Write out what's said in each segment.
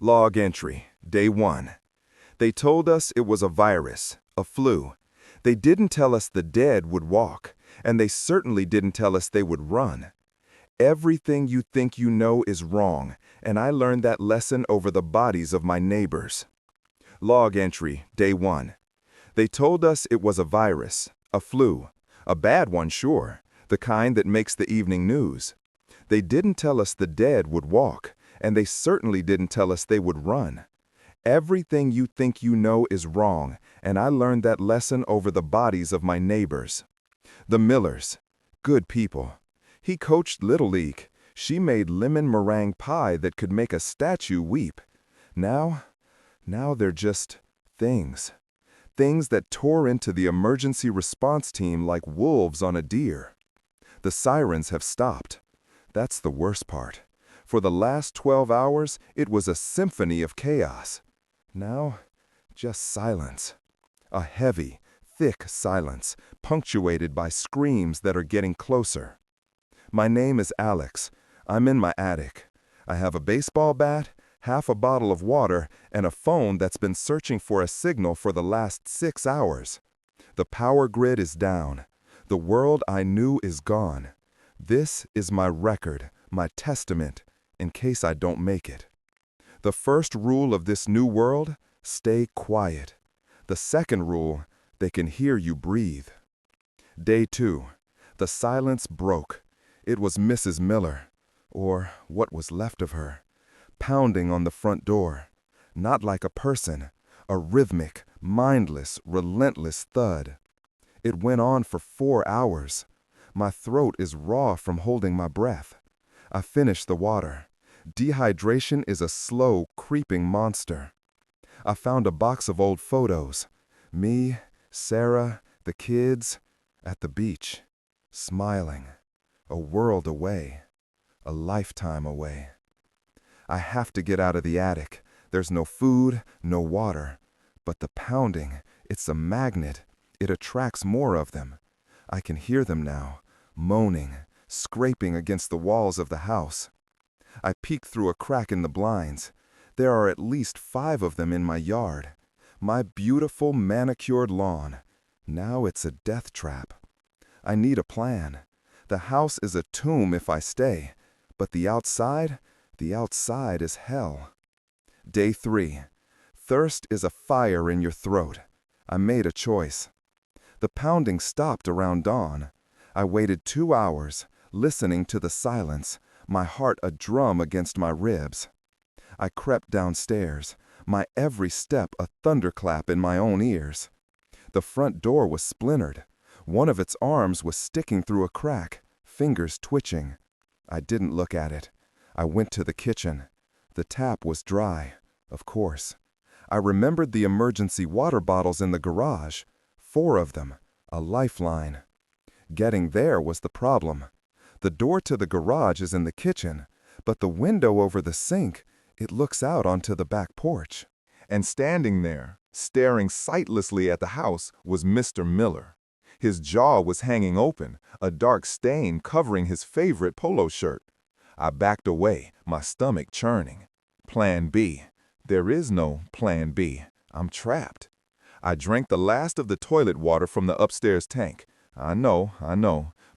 Log entry, Day 1. They told us it was a virus, a flu. They didn't tell us the dead would walk, and they certainly didn't tell us they would run. Everything you think you know is wrong, and I learned that lesson over the bodies of my neighbors. Log entry, Day 1. They told us it was a virus, a flu. A bad one, sure, the kind that makes the evening news. They didn't tell us the dead would walk, and they certainly didn't tell us they would run. Everything you think you know is wrong, and I learned that lesson over the bodies of my neighbors. The Millers, good people. He coached Little League. She made lemon meringue pie that could make a statue weep. Now they're just things. Things that tore into the emergency response team like wolves on a deer. The sirens have stopped. That's the worst part. For the last 12 hours, it was a symphony of chaos. Now, just silence. A heavy, thick silence, punctuated by screams that are getting closer. My name is Alex. I'm in my attic. I have a baseball bat, half a bottle of water, and a phone that's been searching for a signal for the last 6 hours. The power grid is down. The world I knew is gone. This is my record, my testament, in case I don't make it. The first rule of this new world, stay quiet. The second rule, they can hear you breathe. Day 2. The silence broke. It was Mrs. Miller, or what was left of her, pounding on the front door. Not like a person, a rhythmic, mindless, relentless thud. It went on for 4 hours. My throat is raw from holding my breath. I finished the water. Dehydration is a slow, creeping monster. I found a box of old photos. Me, Sarah, the kids, at the beach, smiling. A world away. A lifetime away. I have to get out of the attic. There's no food, no water. But the pounding, it's a magnet. It attracts more of them. I can hear them now, moaning, scraping against the walls of the house. I peek through a crack in the blinds. There are at least 5 of them in my yard. My beautiful manicured lawn. Now it's a death trap. I need a plan. The house is a tomb if I stay, but the outside is hell. Day 3. Thirst is a fire in your throat. I made a choice. The pounding stopped around dawn. I waited 2 hours, listening to the silence, my heart a drum against my ribs. I crept downstairs, my every step a thunderclap in my own ears. The front door was splintered. One of its arms was sticking through a crack, fingers twitching. I didn't look at it. I went to the kitchen. The tap was dry, of course. I remembered the emergency water bottles in the garage, 4 of them, a lifeline. Getting there was the problem. The door to the garage is in the kitchen, but the window over the sink, it looks out onto the back porch. And standing there, staring sightlessly at the house, was Mr. Miller. His jaw was hanging open, a dark stain covering his favorite polo shirt. I backed away, my stomach churning. Plan B. There is no Plan B. I'm trapped. I drank the last of the toilet water from the upstairs tank. I know,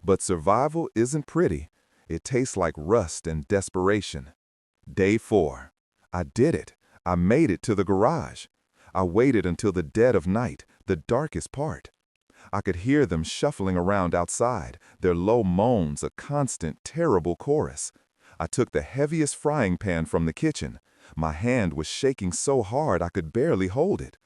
but survival isn't pretty. It tastes like rust and desperation. Day 4. I did it. I made it to the garage. I waited until the dead of night, the darkest part. I could hear them shuffling around outside, their low moans a constant, terrible chorus. I took the heaviest frying pan from the kitchen. My hand was shaking so hard I could barely hold it.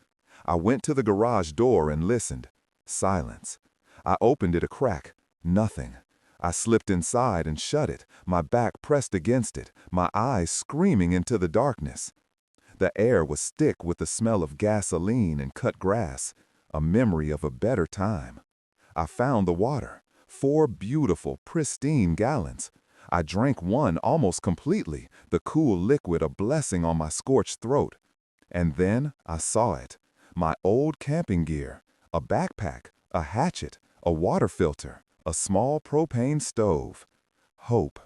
I went to the garage door and listened. Silence. I opened it a crack. Nothing. I slipped inside and shut it, my back pressed against it, my eyes screaming into the darkness. The air was thick with the smell of gasoline and cut grass, a memory of a better time. I found the water, 4 beautiful, pristine gallons. I drank one almost completely, the cool liquid a blessing on my scorched throat. And then I saw it. My old camping gear, a backpack, a hatchet, a water filter, a small propane stove. Hope.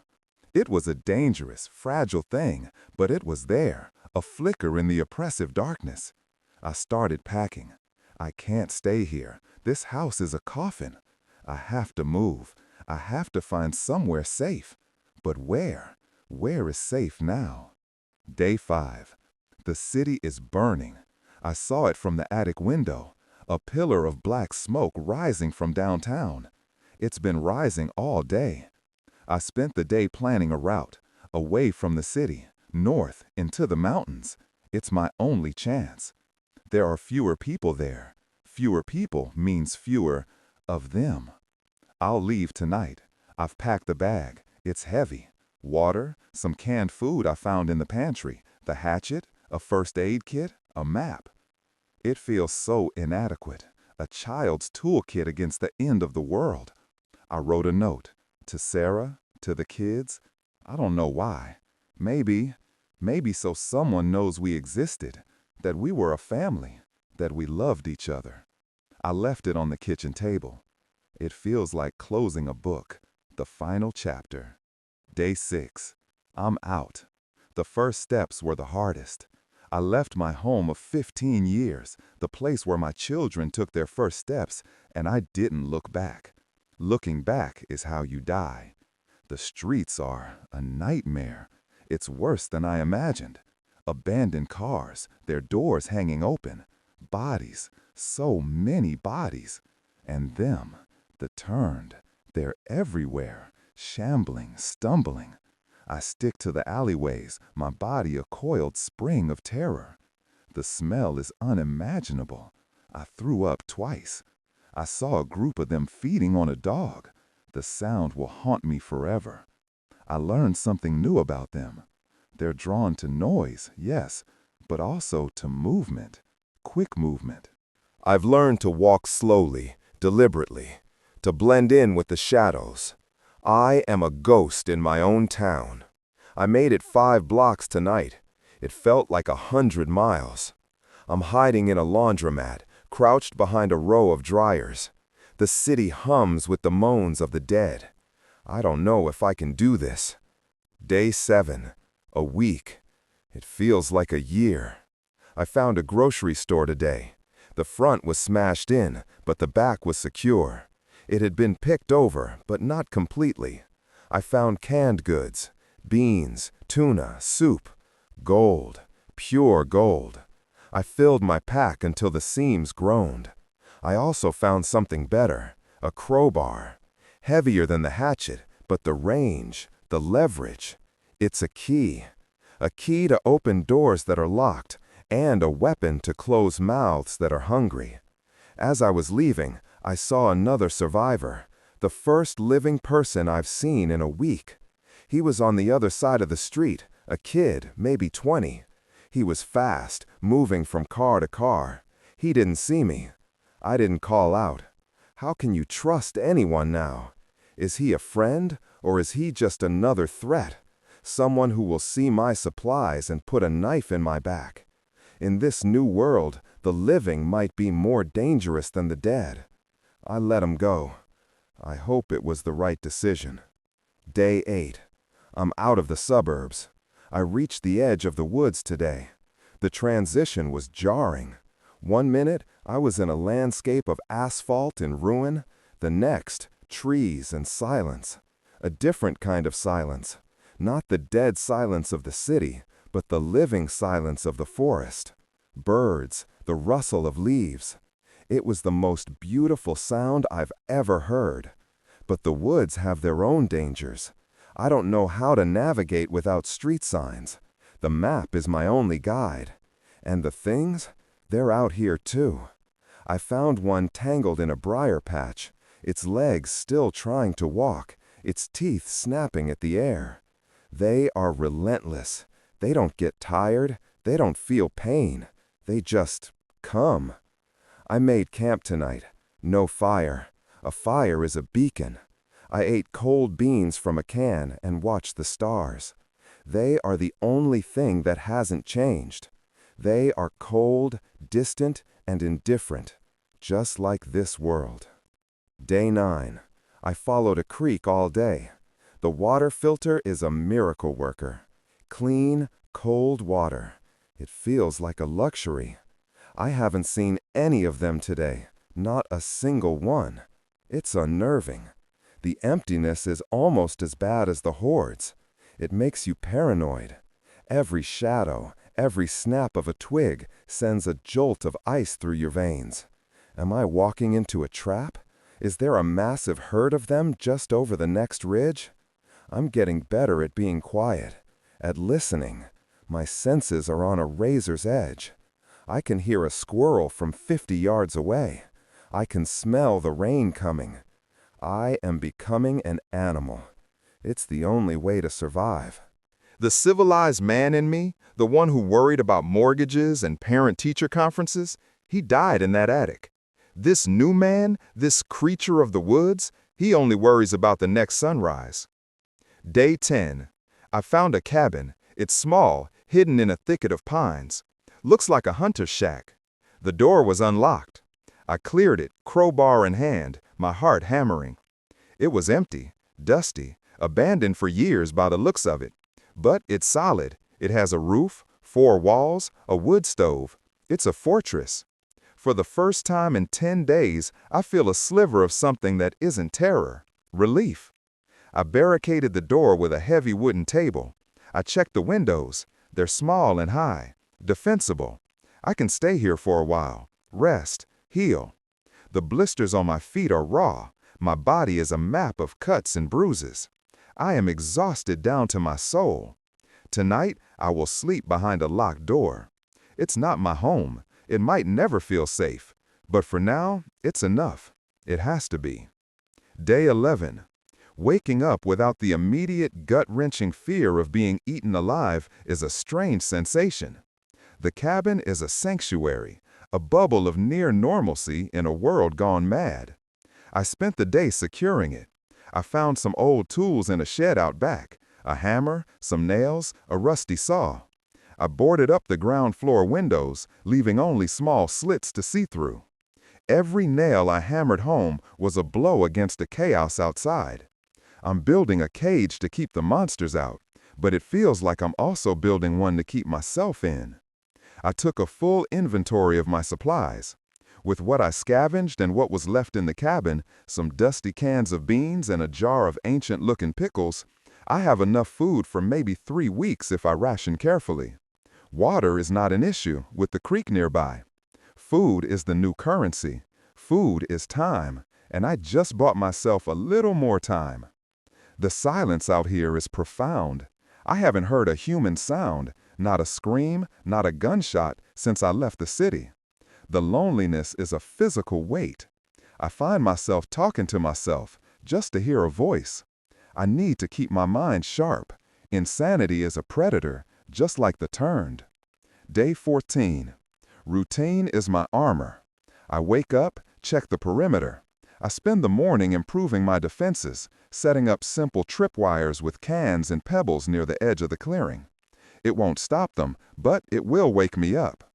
It was a dangerous, fragile thing, but it was there, a flicker in the oppressive darkness. I started packing. I can't stay here. This house is a coffin. I have to move. I have to find somewhere safe. But where? Where is safe now? Day 5. The city is burning. I saw it from the attic window, a pillar of black smoke rising from downtown. It's been rising all day. I spent the day planning a route, away from the city, north into the mountains. It's my only chance. There are fewer people there. Fewer people means fewer of them. I'll leave tonight. I've packed the bag. It's heavy. Water, some canned food I found in the pantry, the hatchet, a first aid kit, a map. It feels so inadequate, a child's toolkit against the end of the world. I wrote a note to Sarah, to the kids. I don't know why. Maybe so someone knows we existed, that we were a family, that we loved each other. I left it on the kitchen table. It feels like closing a book, the final chapter. Day 6. I'm out. The first steps were the hardest. I left my home of 15 years, the place where my children took their first steps, and I didn't look back. Looking back is how you die. The streets are a nightmare. It's worse than I imagined. Abandoned cars, their doors hanging open. Bodies, so many bodies. And them, the turned, they're everywhere, shambling, stumbling. I stick to the alleyways, my body a coiled spring of terror. The smell is unimaginable. I threw up twice. I saw a group of them feeding on a dog. The sound will haunt me forever. I learned something new about them. They're drawn to noise, yes, but also to movement, quick movement. I've learned to walk slowly, deliberately, to blend in with the shadows. I am a ghost in my own town. I made it 5 blocks tonight. It felt like 100 miles. I'm hiding in a laundromat, crouched behind a row of dryers. The city hums with the moans of the dead. I don't know if I can do this. Day 7. A week. It feels like a year. I found a grocery store today. The front was smashed in, but the back was secure. It had been picked over, but not completely. I found canned goods, beans, tuna, soup, gold, pure gold. I filled my pack until the seams groaned. I also found something better, a crowbar. Heavier than the hatchet, but the range, the leverage. It's a key to open doors that are locked, and a weapon to close mouths that are hungry. As I was leaving, I saw another survivor, the first living person I've seen in a week. He was on the other side of the street, a kid, maybe 20. He was fast, moving from car to car. He didn't see me. I didn't call out. How can you trust anyone now? Is he a friend, or is he just another threat? Someone who will see my supplies and put a knife in my back. In this new world, the living might be more dangerous than the dead. I let him go. I hope it was the right decision. Day 8. I'm out of the suburbs. I reached the edge of the woods today. The transition was jarring. One minute, I was in a landscape of asphalt and ruin. The next, trees and silence. A different kind of silence. Not the dead silence of the city, but the living silence of the forest. Birds, the rustle of leaves. It was the most beautiful sound I've ever heard. But the woods have their own dangers. I don't know how to navigate without street signs. The map is my only guide. And the things, they're out here too. I found one tangled in a briar patch, its legs still trying to walk, its teeth snapping at the air. They are relentless. They don't get tired. They don't feel pain. They just come. I made camp tonight. No fire. A fire is a beacon. I ate cold beans from a can and watched the stars. They are the only thing that hasn't changed. They are cold, distant, and indifferent, just like this world. Day 9. I followed a creek all day. The water filter is a miracle worker. Clean, cold water. It feels like a luxury. I haven't seen any of them today, not a single one. It's unnerving. The emptiness is almost as bad as the hordes. It makes you paranoid. Every shadow, every snap of a twig sends a jolt of ice through your veins. Am I walking into a trap? Is there a massive herd of them just over the next ridge? I'm getting better at being quiet, at listening. My senses are on a razor's edge. I can hear a squirrel from 50 yards away. I can smell the rain coming. I am becoming an animal. It's the only way to survive. The civilized man in me, the one who worried about mortgages and parent-teacher conferences, he died in that attic. This new man, this creature of the woods, he only worries about the next sunrise. Day 10. I found a cabin. It's small, hidden in a thicket of pines. Looks like a hunter's shack. The door was unlocked. I cleared it, crowbar in hand, my heart hammering. It was empty, dusty, abandoned for years by the looks of it. But it's solid. It has a roof, 4 walls, a wood stove. It's a fortress. For the first time in 10 days, I feel a sliver of something that isn't terror, relief. I barricaded the door with a heavy wooden table. I checked the windows. They're small and high, defensible. I can stay here for a while, rest, heal. The blisters on my feet are raw. My body is a map of cuts and bruises. I am exhausted down to my soul. Tonight, I will sleep behind a locked door. It's not my home. It might never feel safe. But for now, it's enough. It has to be. Day 11. Waking up without the immediate, gut-wrenching fear of being eaten alive is a strange sensation. The cabin is a sanctuary, a bubble of near normalcy in a world gone mad. I spent the day securing it. I found some old tools in a shed out back, a hammer, some nails, a rusty saw. I boarded up the ground floor windows, leaving only small slits to see through. Every nail I hammered home was a blow against the chaos outside. I'm building a cage to keep the monsters out, but it feels like I'm also building one to keep myself in. I took a full inventory of my supplies. With what I scavenged and what was left in the cabin, some dusty cans of beans and a jar of ancient-looking pickles, I have enough food for maybe 3 weeks if I ration carefully. Water is not an issue with the creek nearby. Food is the new currency. Food is time, and I just bought myself a little more time. The silence out here is profound. I haven't heard a human sound, not a scream, not a gunshot, since I left the city. The loneliness is a physical weight. I find myself talking to myself just to hear a voice. I need to keep my mind sharp. Insanity is a predator, just like the turned. Day 14. Routine is my armor. I wake up, check the perimeter. I spend the morning improving my defenses, setting up simple tripwires with cans and pebbles near the edge of the clearing. It won't stop them, but it will wake me up.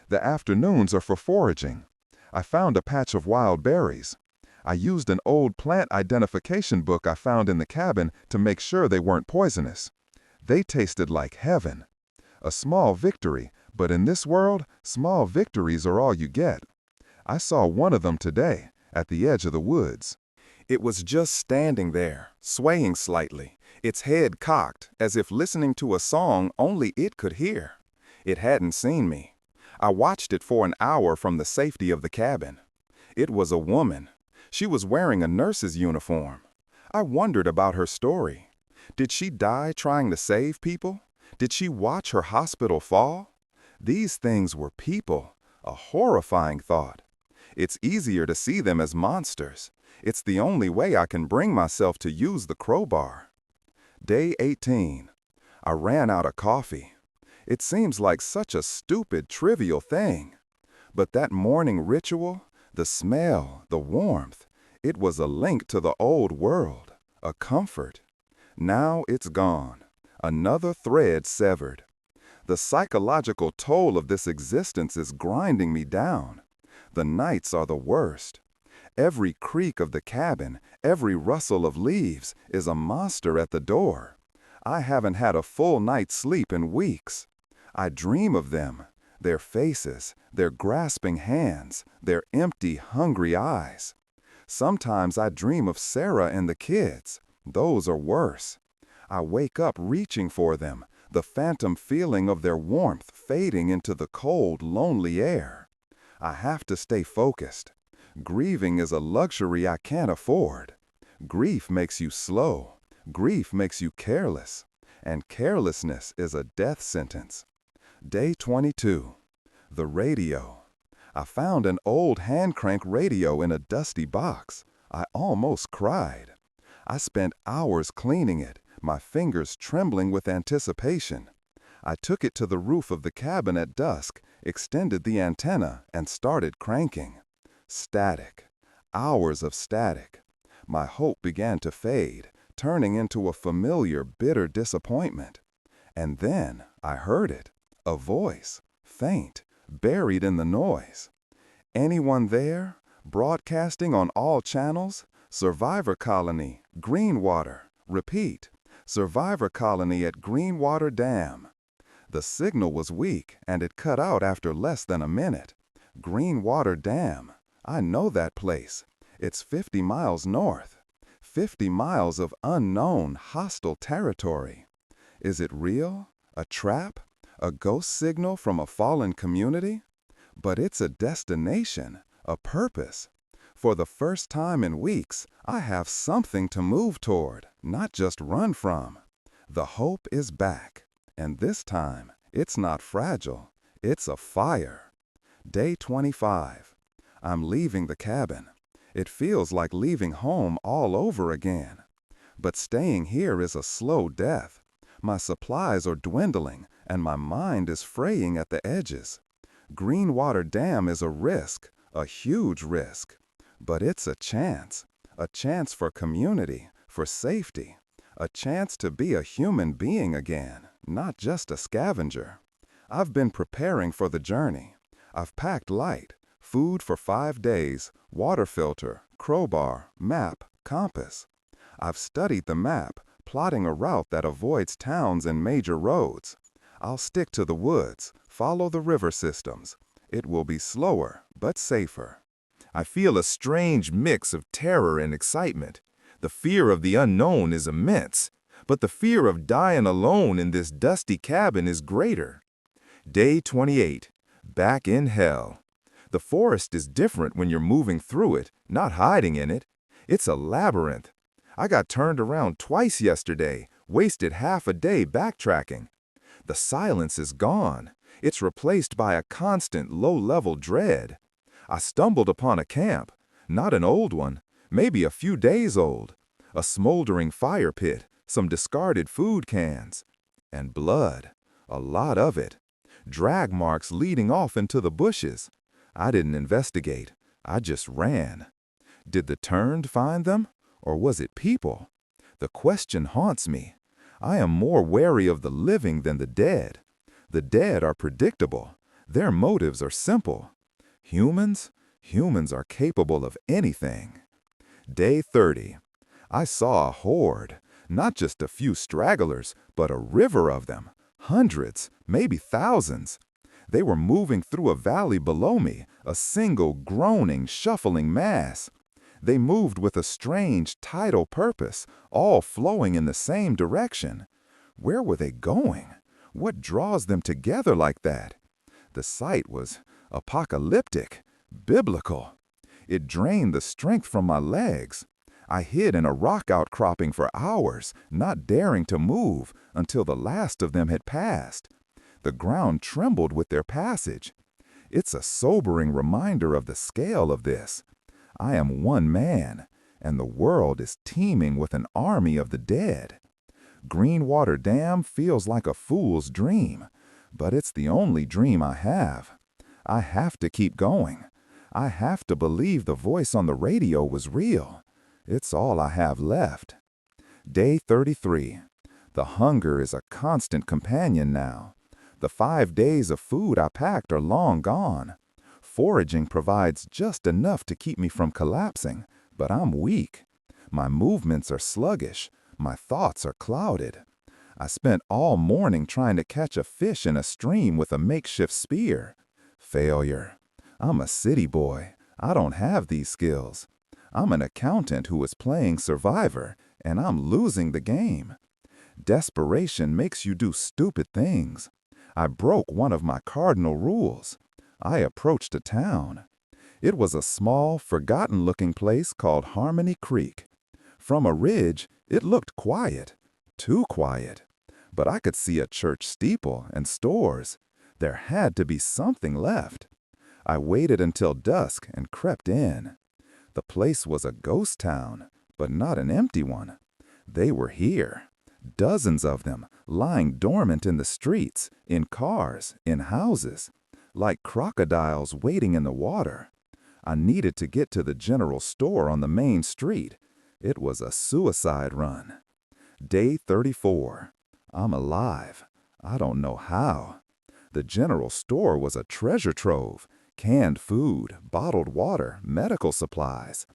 The afternoons are for foraging. I found a patch of wild berries. I used an old plant identification book I found in the cabin to make sure they weren't poisonous. They tasted like heaven. A small victory, but in this world, small victories are all you get. I saw one of them today, at the edge of the woods. It was just standing there, swaying slightly, its head cocked, as if listening to a song only it could hear. It hadn't seen me. I watched it for an hour from the safety of the cabin. It was a woman. She was wearing a nurse's uniform. I wondered about her story. Did she die trying to save people? Did she watch her hospital fall? These things were people, a horrifying thought. It's easier to see them as monsters. It's the only way I can bring myself to use the crowbar. Day 18. I ran out of coffee. It seems like such a stupid, trivial thing. But that morning ritual, the smell, the warmth, it was a link to the old world, a comfort. Now it's gone. Another thread severed. The psychological toll of this existence is grinding me down. The nights are the worst. Every creak of the cabin, every rustle of leaves is a monster at the door. I haven't had a full night's sleep in weeks. I dream of them, their faces, their grasping hands, their empty, hungry eyes. Sometimes I dream of Sarah and the kids. Those are worse. I wake up reaching for them, the phantom feeling of their warmth fading into the cold, lonely air. I have to stay focused. Grieving is a luxury I can't afford. Grief makes you slow. Grief makes you careless. And carelessness is a death sentence. Day 22. The radio. I found an old hand-crank radio in a dusty box. I almost cried. I spent hours cleaning it, my fingers trembling with anticipation. I took it to the roof of the cabin at dusk, extended the antenna, and started cranking. Static. Hours of static. My hope began to fade, turning into a familiar, bitter disappointment. And then I heard it. A voice, faint, buried in the noise. Anyone there? Broadcasting on all channels? Survivor Colony, Greenwater. Repeat. Survivor Colony at Greenwater Dam. The signal was weak, and it cut out after less than a minute. Greenwater Dam. I know that place. It's 50 miles north. 50 miles of unknown, hostile territory. Is it real? A trap? A ghost signal from a fallen community? But it's a destination, a purpose. For the first time in weeks, I have something to move toward, not just run from. The hope is back. And this time, it's not fragile. It's a fire. Day 25. I'm leaving the cabin. It feels like leaving home all over again. But staying here is a slow death. My supplies are dwindling, and my mind is fraying at the edges. Greenwater Dam is a risk, a huge risk. But it's a chance for community, for safety, a chance to be a human being again, not just a scavenger. I've been preparing for the journey. I've packed light, food for 5 days, water filter, crowbar, map, compass. I've studied the map, plotting a route that avoids towns and major roads. I'll stick to the woods, follow the river systems. It will be slower, but safer. I feel a strange mix of terror and excitement. The fear of the unknown is immense, but the fear of dying alone in this dusty cabin is greater. Day 28. Back in hell. The forest is different when you're moving through it, not hiding in it. It's a labyrinth. I got turned around twice yesterday, wasted half a day backtracking. The silence is gone. It's replaced by a constant low-level dread. I stumbled upon a camp, not an old one, maybe a few days old. A smoldering fire pit, some discarded food cans. And blood, a lot of it. Drag marks leading off into the bushes. I didn't investigate, I just ran. Did the turned find them? Or was it people? The question haunts me. I am more wary of the living than the dead. The dead are predictable. Their motives are simple. Humans are capable of anything. Day 30. I saw a horde, not just a few stragglers, but a river of them. Hundreds, maybe thousands. They were moving through a valley below me, a single groaning, shuffling mass. They moved with a strange tidal purpose, all flowing in the same direction. Where were they going? What draws them together like that? The sight was apocalyptic, biblical. It drained the strength from my legs. I hid in a rock outcropping for hours, not daring to move until the last of them had passed. The ground trembled with their passage. It's a sobering reminder of the scale of this. I am one man, and the world is teeming with an army of the dead. Greenwater Dam feels like a fool's dream, but it's the only dream I have. I have to keep going. I have to believe the voice on the radio was real. It's all I have left. Day 33. The hunger is a constant companion now. The 5 days of food I packed are long gone. Foraging provides just enough to keep me from collapsing, but I'm weak. My movements are sluggish. My thoughts are clouded. I spent all morning trying to catch a fish in a stream with a makeshift spear. Failure. I'm a city boy. I don't have these skills. I'm an accountant who is playing survivor, and I'm losing the game. Desperation makes you do stupid things. I broke one of my cardinal rules. I approached a town. It was a small, forgotten-looking place called Harmony Creek. From a ridge, it looked quiet. Too quiet. But I could see a church steeple and stores. There had to be something left. I waited until dusk and crept in. The place was a ghost town, but not an empty one. They were here. Dozens of them, lying dormant in the streets, in cars, in houses, like crocodiles waiting in the water. I needed to get to the general store on the main street. It was a suicide run. Day 34. I'm alive. I don't know how. The general store was a treasure trove. Canned food, bottled water, medical supplies.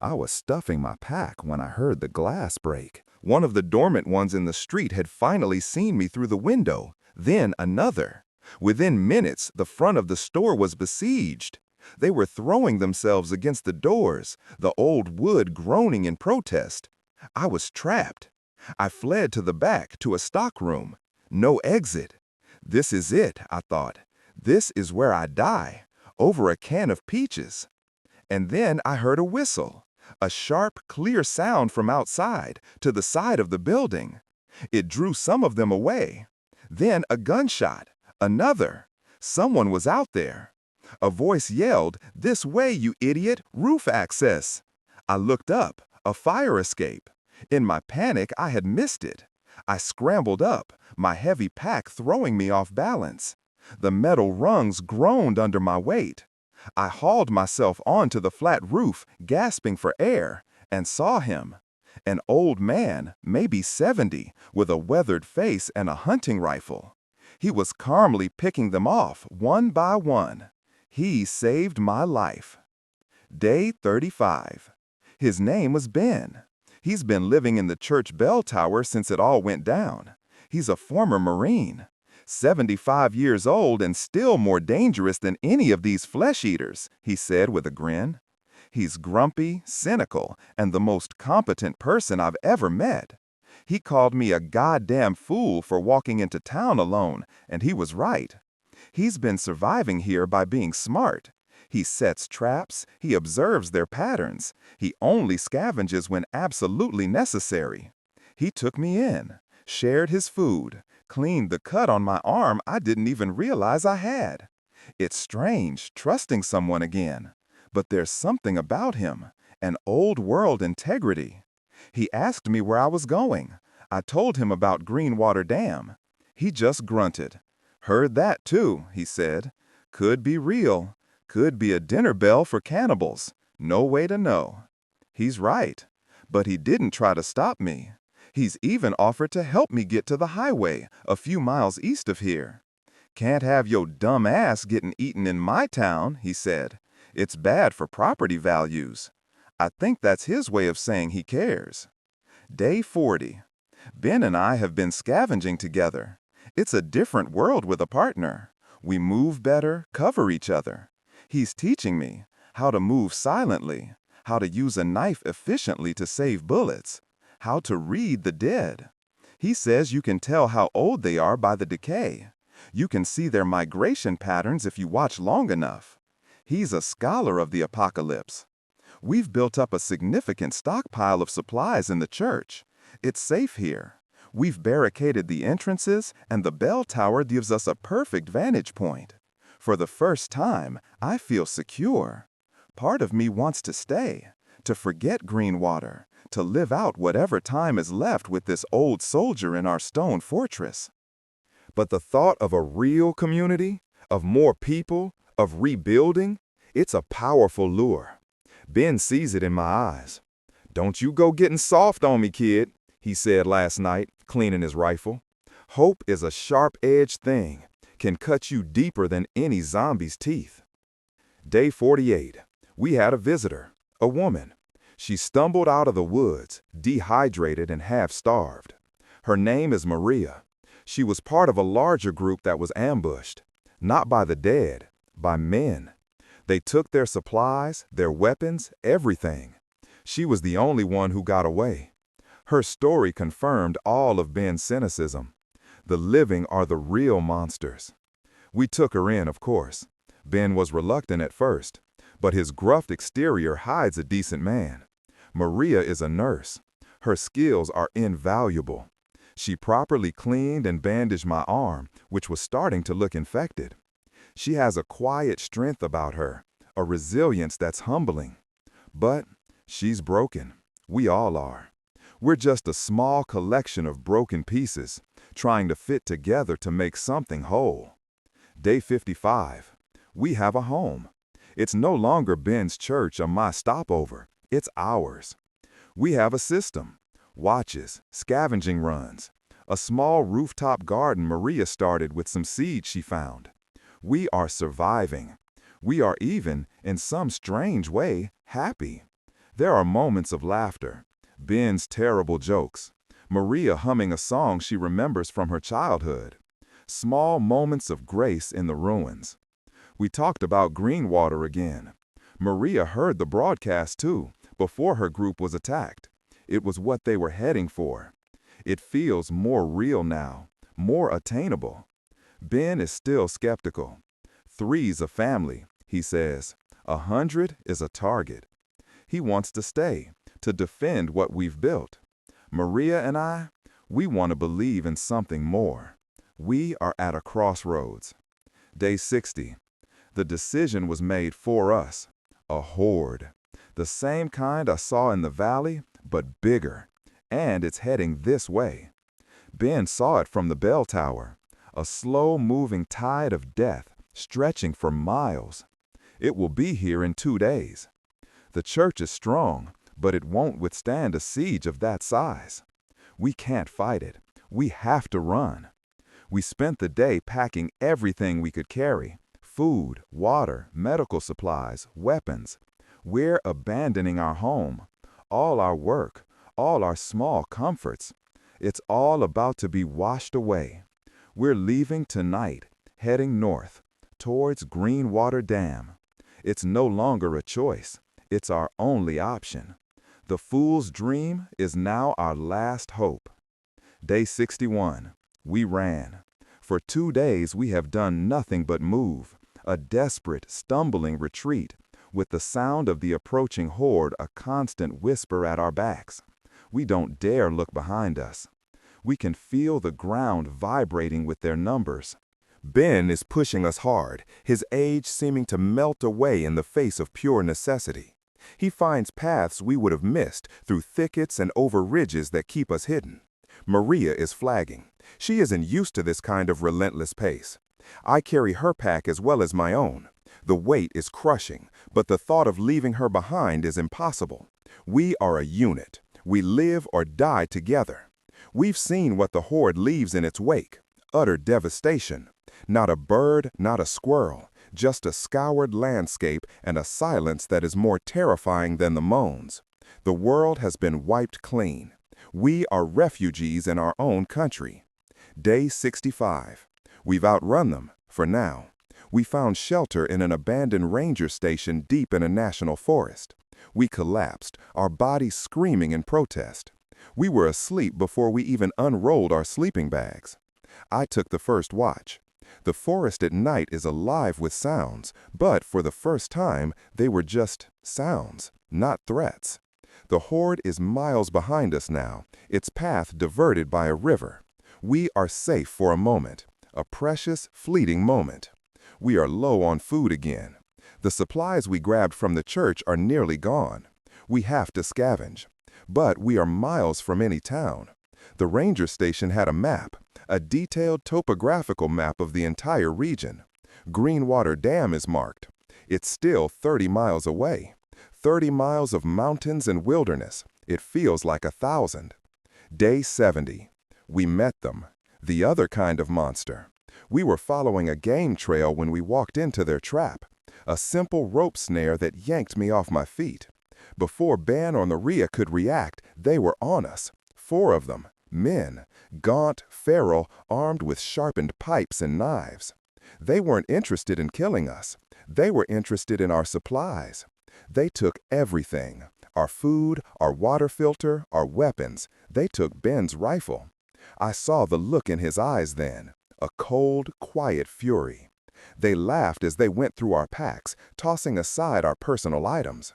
I was stuffing my pack when I heard the glass break. One of the dormant ones in the street had finally seen me through the window, then another. Within minutes, the front of the store was besieged. They were throwing themselves against the doors, the old wood groaning in protest. I was trapped. I fled to the back, to a stockroom. No exit. This is it, I thought. This is where I die, over a can of peaches. And then I heard a whistle, a sharp, clear sound from outside, to the side of the building. It drew some of them away. Then a gunshot, another. Someone was out there. A voice yelled, "This way, you idiot, roof access." I looked up, a fire escape. In my panic, I had missed it. I scrambled up, my heavy pack throwing me off balance. The metal rungs groaned under my weight. I hauled myself onto the flat roof, gasping for air, and saw him. An old man, maybe 70, with a weathered face and a hunting rifle. He was calmly picking them off, one by one. He saved my life. Day 35. His name was Ben. He's been living in the church bell tower since it all went down. He's a former Marine. 75 years old and still more dangerous than any of these flesh-eaters, he said with a grin. He's grumpy, cynical, and the most competent person I've ever met. He called me a goddamn fool for walking into town alone, and he was right. He's been surviving here by being smart. He sets traps, he observes their patterns. He only scavenges when absolutely necessary. He took me in, shared his food, cleaned the cut on my arm I didn't even realize I had. It's strange, trusting someone again. But there's something about him, an old-world integrity. He asked me where I was going. I told him about Greenwater Dam. He just grunted. "Heard that too," he said. "Could be real. Could be a dinner bell for cannibals. No way to know." He's right. But he didn't try to stop me. He's even offered to help me get to the highway, a few miles east of here. "Can't have your dumb ass getting eaten in my town," he said. "It's bad for property values." I think that's his way of saying he cares. Day 40. Ben and I have been scavenging together. It's a different world with a partner. We move better, cover each other. He's teaching me how to move silently, how to use a knife efficiently to save bullets, how to read the dead. He says you can tell how old they are by the decay. You can see their migration patterns if you watch long enough. He's a scholar of the apocalypse. We've built up a significant stockpile of supplies in the church. It's safe here. We've barricaded the entrances, and the bell tower gives us a perfect vantage point. For the first time, I feel secure. Part of me wants to stay, to forget Greenwater, to live out whatever time is left with this old soldier in our stone fortress. But the thought of a real community, of more people, of rebuilding, it's a powerful lure. Ben sees it in my eyes. "Don't you go getting soft on me, kid," he said last night, cleaning his rifle. "Hope is a sharp-edged thing, can cut you deeper than any zombie's teeth." Day 48. We had a visitor, a woman. She stumbled out of the woods, dehydrated and half-starved. Her name is Maria. She was part of a larger group that was ambushed. Not by the dead, by men. They took their supplies, their weapons, everything. She was the only one who got away. Her story confirmed all of Ben's cynicism. The living are the real monsters. We took her in, of course. Ben was reluctant at first, but his gruff exterior hides a decent man. Maria is a nurse. Her skills are invaluable. She properly cleaned and bandaged my arm, which was starting to look infected. She has a quiet strength about her, a resilience that's humbling. But she's broken. We all are. We're just a small collection of broken pieces, trying to fit together to make something whole. Day 55. We have a home. It's no longer Ben's church or my stopover. It's ours. We have a system. Watches, scavenging runs. A small rooftop garden Maria started with some seeds she found. We are surviving. We are even, in some strange way, happy. There are moments of laughter. Ben's terrible jokes. Maria humming a song she remembers from her childhood. Small moments of grace in the ruins. We talked about Greenwater again. Maria heard the broadcast too, before her group was attacked. It was what they were heading for. It feels more real now, more attainable. Ben is still skeptical. 3's a family, he says. 100 is a target. He wants to stay, to defend what we've built. Maria and I, we want to believe in something more. We are at a crossroads. Day 60. The decision was made for us. A horde. The same kind I saw in the valley, but bigger. And it's heading this way. Ben saw it from the bell tower. A slow-moving tide of death, stretching for miles. It will be here in 2 days. The church is strong, but it won't withstand a siege of that size. We can't fight it. We have to run. We spent the day packing everything we could carry. Food, water, medical supplies, weapons. We're abandoning our home, all our work, all our small comforts. It's all about to be washed away. We're leaving tonight, heading north, towards Greenwater Dam. It's no longer a choice. It's our only option. The fool's dream is now our last hope. Day 61. We ran. For 2 days we have done nothing but move, a desperate, stumbling retreat, with the sound of the approaching horde a constant whisper at our backs. We don't dare look behind us. We can feel the ground vibrating with their numbers. Ben is pushing us hard, his age seeming to melt away in the face of pure necessity. He finds paths we would have missed through thickets and over ridges that keep us hidden. Maria is flagging. She isn't used to this kind of relentless pace. I carry her pack as well as my own. The weight is crushing, but the thought of leaving her behind is impossible. We are a unit. We live or die together. We've seen what the horde leaves in its wake. Utter devastation. Not a bird, not a squirrel, just a scoured landscape and a silence that is more terrifying than the moans. The world has been wiped clean. We are refugees in our own country. Day 65. We've outrun them, for now. We found shelter in an abandoned ranger station deep in a national forest. We collapsed, our bodies screaming in protest. We were asleep before we even unrolled our sleeping bags. I took the first watch. The forest at night is alive with sounds, but for the first time, they were just sounds, not threats. The horde is miles behind us now, its path diverted by a river. We are safe for a moment, a precious, fleeting moment. We are low on food again. The supplies we grabbed from the church are nearly gone. We have to scavenge. But we are miles from any town. The ranger station had a map, a detailed topographical map of the entire region. Greenwater Dam is marked. It's still 30 miles away. 30 miles of mountains and wilderness. It feels like 1,000. Day 70. We met them. The other kind of monster. We were following a game trail when we walked into their trap. A simple rope snare that yanked me off my feet. Before Ben or Maria could react, they were on us. 4 of them. Men, gaunt, feral, armed with sharpened pipes and knives. They weren't interested in killing us. They were interested in our supplies. They took everything. Our food, our water filter, our weapons. They took Ben's rifle. I saw the look in his eyes then, a cold, quiet fury. They laughed as they went through our packs, tossing aside our personal items.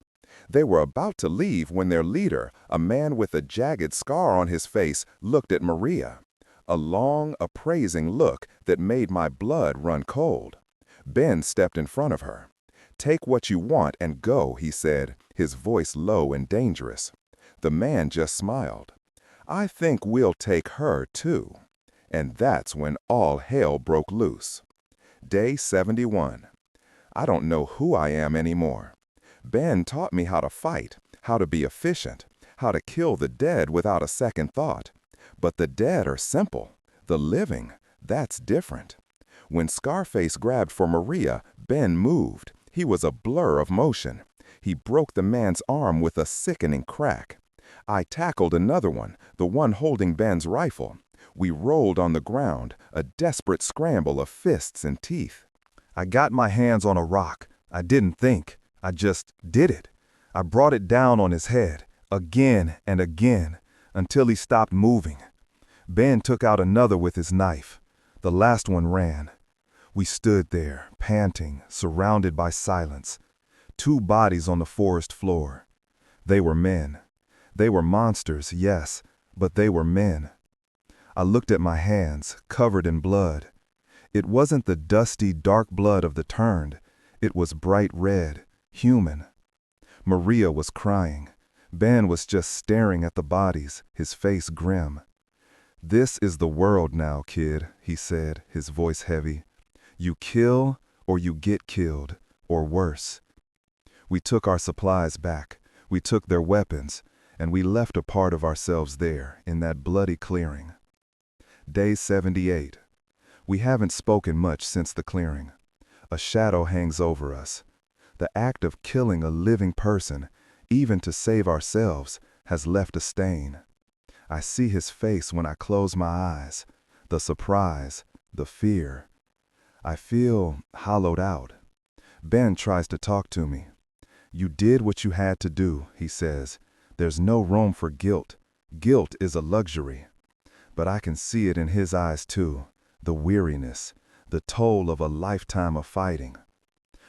They were about to leave when their leader, a man with a jagged scar on his face, looked at Maria. A long, appraising look that made my blood run cold. Ben stepped in front of her. "Take what you want and go," he said, his voice low and dangerous. The man just smiled. "I think we'll take her, too." And that's when all hell broke loose. Day 71. I don't know who I am anymore. Ben taught me how to fight, how to be efficient, how to kill the dead without a second thought. But the dead are simple. The living, that's different. When Scarface grabbed for Maria, Ben moved. He was a blur of motion. He broke the man's arm with a sickening crack. I tackled another one, the one holding Ben's rifle. We rolled on the ground, a desperate scramble of fists and teeth. I got my hands on a rock. I didn't think. I just did it. I brought it down on his head, again and again, until he stopped moving. Ben took out another with his knife. The last one ran. We stood there, panting, surrounded by silence. Two bodies on the forest floor. They were men. They were monsters, yes, but they were men. I looked at my hands, covered in blood. It wasn't the dusty, dark blood of the turned. It was bright red, human. Maria was crying. Ben was just staring at the bodies, his face grim. "This is the world now, kid," he said, his voice heavy. "You kill or you get killed, or worse." We took our supplies back. We took their weapons, and we left a part of ourselves there, in that bloody clearing. Day 78. We haven't spoken much since the clearing. A shadow hangs over us. The act of killing a living person, even to save ourselves, has left a stain. I see his face when I close my eyes, the surprise, the fear. I feel hollowed out. Ben tries to talk to me. "You did what you had to do," he says. "There's no room for guilt. Guilt is a luxury." But I can see it in his eyes too, the weariness, the toll of a lifetime of fighting.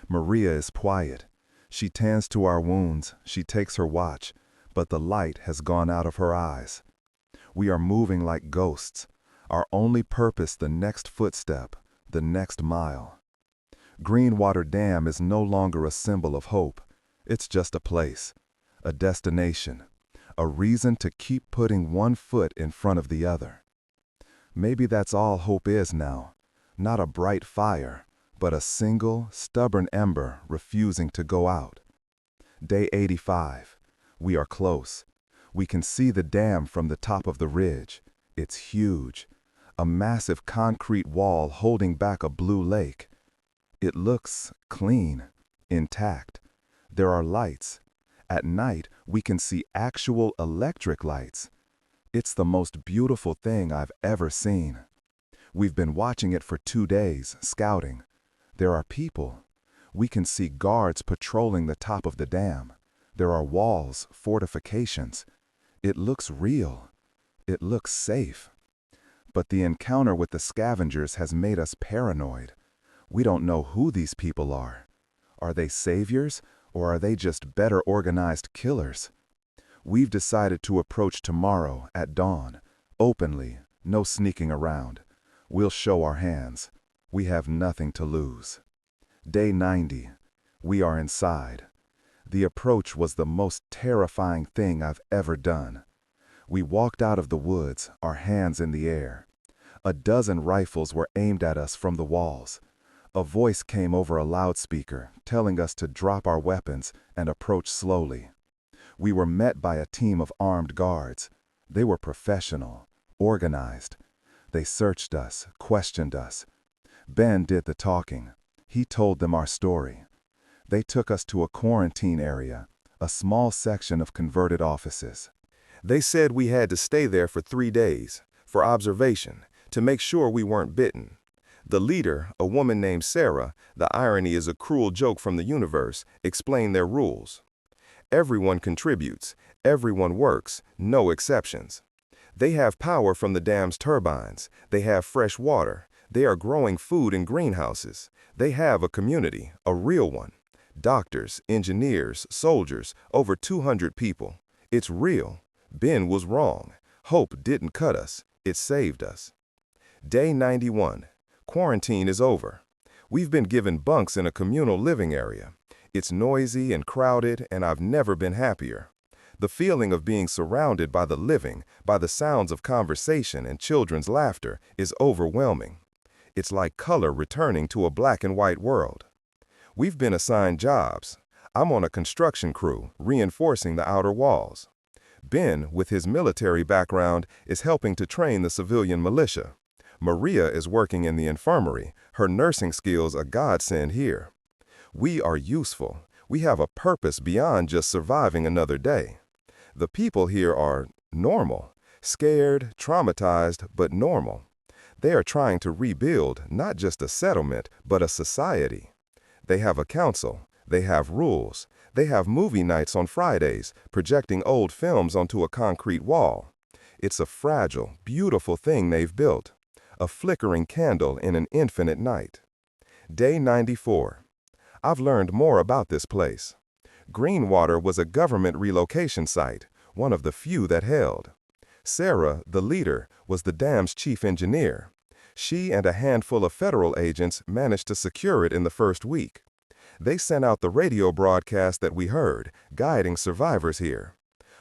Maria is quiet. She tends to our wounds, she takes her watch, but the light has gone out of her eyes. We are moving like ghosts, our only purpose the next footstep, the next mile. Greenwater Dam is no longer a symbol of hope. It's just a place, a destination, a reason to keep putting one foot in front of the other. Maybe that's all hope is now, not a bright fire, but a single, stubborn ember refusing to go out. Day 85. We are close. We can see the dam from the top of the ridge. It's huge, a massive concrete wall holding back a blue lake. It looks clean, intact. There are lights. At night, we can see actual electric lights. It's the most beautiful thing I've ever seen. We've been watching it for 2 days, scouting. There are people. We can see guards patrolling the top of the dam. There are walls, fortifications. It looks real. It looks safe. But the encounter with the scavengers has made us paranoid. We don't know who these people are. Are they saviors, or are they just better organized killers? We've decided to approach tomorrow at dawn, openly, no sneaking around. We'll show our hands. We have nothing to lose. Day 90. We are inside. The approach was the most terrifying thing I've ever done. We walked out of the woods, our hands in the air. A dozen rifles were aimed at us from the walls. A voice came over a loudspeaker, telling us to drop our weapons and approach slowly. We were met by a team of armed guards. They were professional, organized. They searched us, questioned us. Ben did the talking. He told them our story. They took us to a quarantine area, a small section of converted offices. They said we had to stay there for 3 days, for observation, to make sure we weren't bitten. The leader, a woman named Sarah, the irony is a cruel joke from the universe, explained their rules. Everyone contributes, everyone works, no exceptions. They have power from the dam's turbines, they have fresh water, they are growing food in greenhouses, they have a community, a real one. Doctors, engineers, soldiers, over 200 people. It's real. Ben was wrong. Hope didn't cut us, it saved us. Day 91. Quarantine is over. We've been given bunks in a communal living area. It's noisy and crowded, and I've never been happier. The feeling of being surrounded by the living, by the sounds of conversation and children's laughter, is overwhelming. It's like color returning to a black and white world. We've been assigned jobs. I'm on a construction crew, reinforcing the outer walls. Ben, with his military background, is helping to train the civilian militia. Maria is working in the infirmary, her nursing skills a godsend here. We are useful. We have a purpose beyond just surviving another day. The people here are normal, scared, traumatized, but normal. They are trying to rebuild not just a settlement, but a society. They have a council, they have rules, they have movie nights on Fridays, projecting old films onto a concrete wall. It's a fragile, beautiful thing they've built, a flickering candle in an infinite night. Day 94. I've learned more about this place. Greenwater was a government relocation site, one of the few that held. Sarah, the leader, was the dam's chief engineer. She and a handful of federal agents managed to secure it in the first week. They sent out the radio broadcast that we heard, guiding survivors here.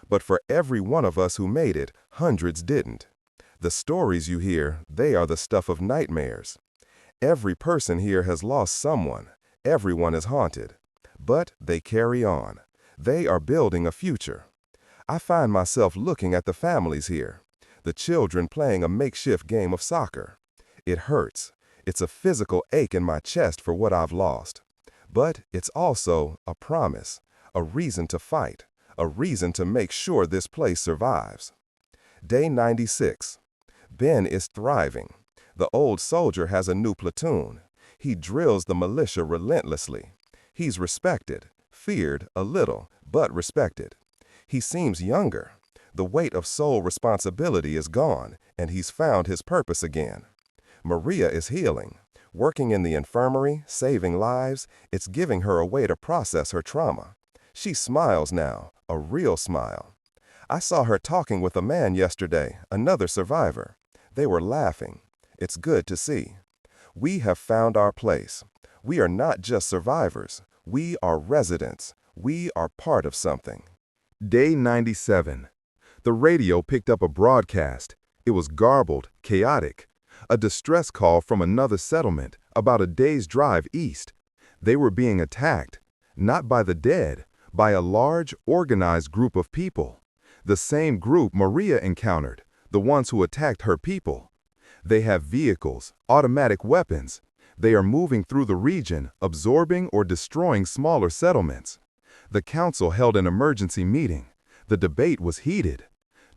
But for every one of us who made it, hundreds didn't. The stories you hear, they are the stuff of nightmares. Every person here has lost someone. Everyone is haunted. But they carry on. They are building a future. I find myself looking at the families here, the children playing a makeshift game of soccer. It hurts. It's a physical ache in my chest for what I've lost. But it's also a promise, a reason to fight, a reason to make sure this place survives. Day 96. Ben is thriving. The old soldier has a new platoon. He drills the militia relentlessly. He's respected, feared a little, but respected. He seems younger. The weight of soul responsibility is gone, and he's found his purpose again. Maria is healing. Working in the infirmary, saving lives, it's giving her a way to process her trauma. She smiles now, a real smile. I saw her talking with a man yesterday, another survivor. They were laughing. It's good to see. We have found our place. We are not just survivors. We are residents. We are part of something. Day 97. The radio picked up a broadcast. It was garbled, chaotic. A distress call from another settlement, about a day's drive east. They were being attacked, not by the dead, by a large, organized group of people. The same group Maria encountered, the ones who attacked her people. They have vehicles, automatic weapons. They are moving through the region, absorbing or destroying smaller settlements. The council held an emergency meeting. The debate was heated.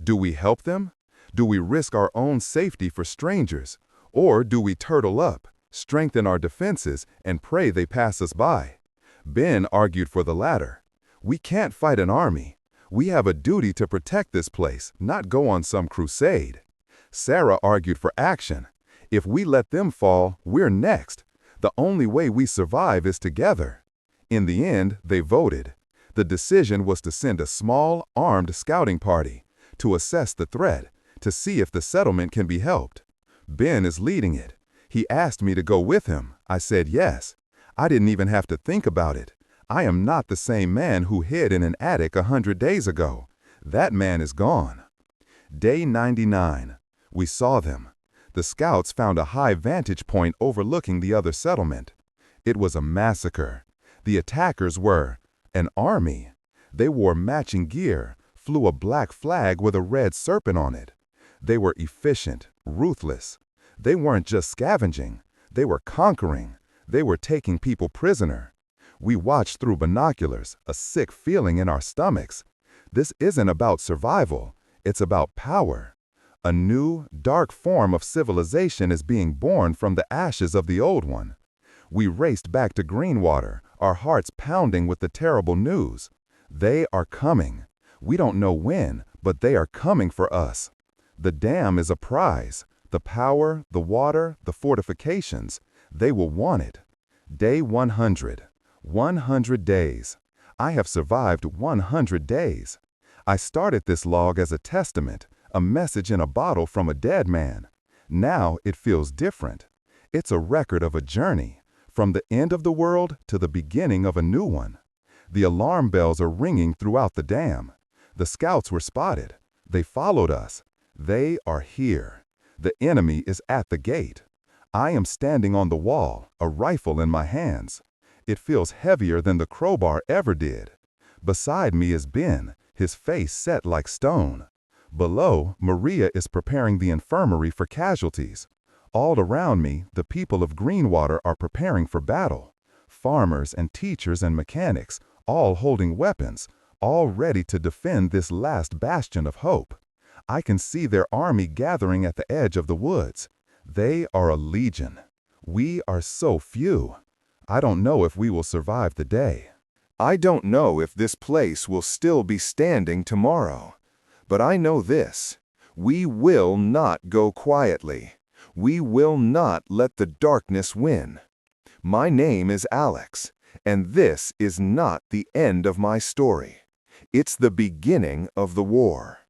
Do we help them? Do we risk our own safety for strangers? Or do we turtle up, strengthen our defenses, and pray they pass us by? Ben argued for the latter. We can't fight an army. We have a duty to protect this place, not go on some crusade. Sarah argued for action. If we let them fall, we're next. The only way we survive is together. In the end, they voted. The decision was to send a small, armed scouting party to assess the threat, to see if the settlement can be helped. Ben is leading it. He asked me to go with him. I said yes. I didn't even have to think about it. I am not the same man who hid in an attic 100 days ago. That man is gone. Day 99. We saw them. The scouts found a high vantage point overlooking the other settlement. It was a massacre. The attackers were an army. They wore matching gear, flew a black flag with a red serpent on it. They were efficient, ruthless. They weren't just scavenging. They were conquering. They were taking people prisoner. We watched through binoculars, a sick feeling in our stomachs. This isn't about survival. It's about power. A new, dark form of civilization is being born from the ashes of the old one. We raced back to Greenwater, our hearts pounding with the terrible news. They are coming. We don't know when, but they are coming for us. The dam is a prize. The power, the water, the fortifications, they will want it. Day 100. 100 days. I have survived 100 days. I started this log as a testament, a message in a bottle from a dead man. Now it feels different. It's a record of a journey, from the end of the world to the beginning of a new one. The alarm bells are ringing throughout the dam. The scouts were spotted. They followed us. They are here. The enemy is at the gate. I am standing on the wall, a rifle in my hands. It feels heavier than the crowbar ever did. Beside me is Ben, his face set like stone. Below, Maria is preparing the infirmary for casualties. All around me, the people of Greenwater are preparing for battle. Farmers and teachers and mechanics, all holding weapons, all ready to defend this last bastion of hope. I can see their army gathering at the edge of the woods. They are a legion. We are so few. I don't know if we will survive the day. I don't know if this place will still be standing tomorrow. But I know this. We will not go quietly. We will not let the darkness win. My name is Alex, and this is not the end of my story. It's the beginning of the war.